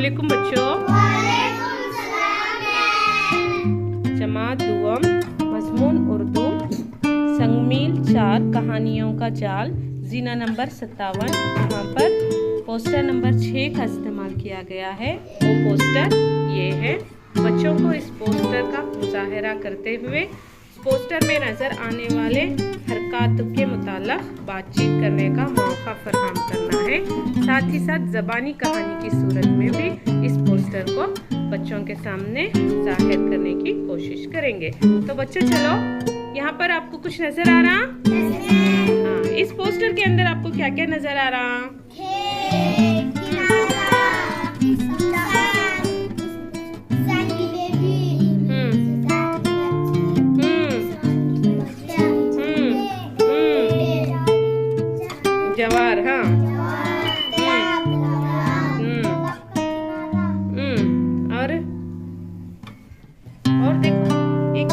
वालेकुम बच्चों। जमात दुआम मज़मून उर्दू संगमील 4 कहानियों का जाल जीना नंबर 57। यहाँ पर पोस्टर नंबर 6 का इस्तेमाल किया गया है। वो पोस्टर ये है। बच्चों को इस पोस्टर का मुज़ाहरा करते हुए पोस्टर में नज़र आने वाले हरकत के मुताल्लिक़ बातचीत करने का मौका फराहम करना है। साथ ही साथ ज़बानी कहानी की सूरत में भी इस पोस्टर को बच्चों के सामने जाहिर करने की कोशिश करेंगे। तो बच्चों चलो, यहाँ पर आपको कुछ नज़र आ रहा? हाँ, इस पोस्टर के अंदर आपको क्या क्या नज़र आ रहा? जवार, हाँ। और देखो एक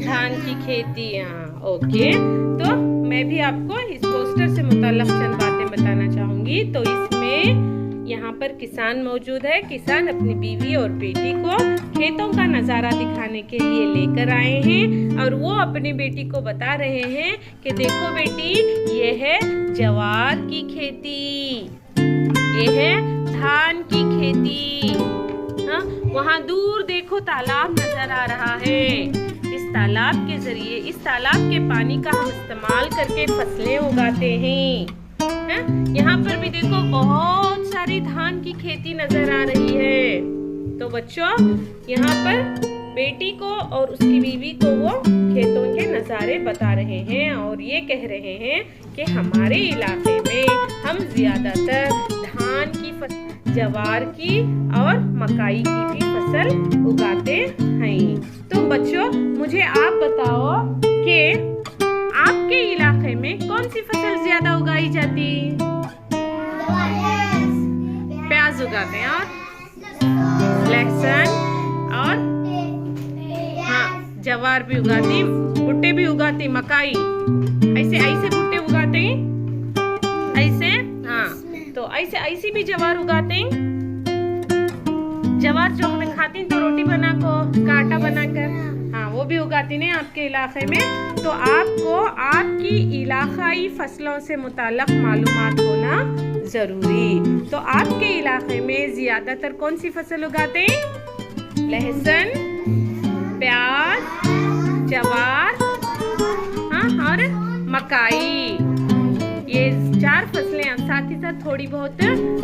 धान की खेती। हाँ, ओके। तो मैं भी आपको इस पोस्टर से मुताल्लिक़ चंद बातें बताना चाहूंगी। तो इसमें यहाँ पर किसान मौजूद है। किसान अपनी बीवी और बेटी को खेतों का नज़ारा दिखाने के लिए लेकर आए हैं और वो अपनी बेटी को बता रहे हैं कि देखो बेटी, ये है जवार की खेती, ये है धान की खेती। हाँ, वहाँ दूर देखो तालाब नजर आ रहा है। इस तालाब के जरिए, इस तालाब के पानी का हम इस्तेमाल करके फसलें उगाते हैं। यहाँ पर भी देखो बहुत सारी धान की खेती नजर आ रही है। तो बच्चों, यहाँ पर बेटी को और उसकी बीवी को वो खेतों के नज़ारे बता रहे हैं और ये कह रहे हैं कि हमारे इलाके में हम ज्यादातर धान की फसल, जवार की और मकाई की भी फसल उगाते हैं। तो बच्चों, मुझे आप बताओ कि आपके इलाके में कौन सी फसल ज्यादा उगाई जाती? प्याज उगाते हैं और लहसुन और हाँ, जवार भी उगाती, भुट्टे भी उगाती, मकाई ऐसे ऐसे भुट्टे उगाते हैं ऐसे। हाँ, तो ऐसे ऐसी भी जवार उगाते हैं। जवार जो हमें खाती हैं तो रोटी बना को आटा बनाकर, हाँ, वो भी उगाती हैं आपके इलाके में। तो आपको आपकी इलाकाई फसलों से मुताल्लिक़ मालूमात होना जरूरी। तो आपके इलाके में ज्यादातर कौन सी फसल उगाते हैं? लहसुन, प्याज, जवार, हाँ, और मकाई। ये 4 फसलें। साथ ही साथ थोड़ी बहुत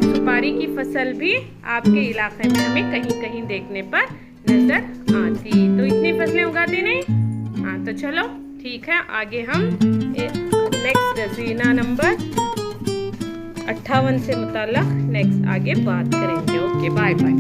सुपारी की फसल भी आपके इलाके में हमें कहीं कहीं देखने पर नजर आती। तो इतनी फसलें उगाते नहीं। हाँ, तो चलो ठीक है, आगे हम नेक्स्ट जीना नंबर 58 से मुताल्लिक़ नेक्स्ट आगे बात करेंगे। Okay, bye bye.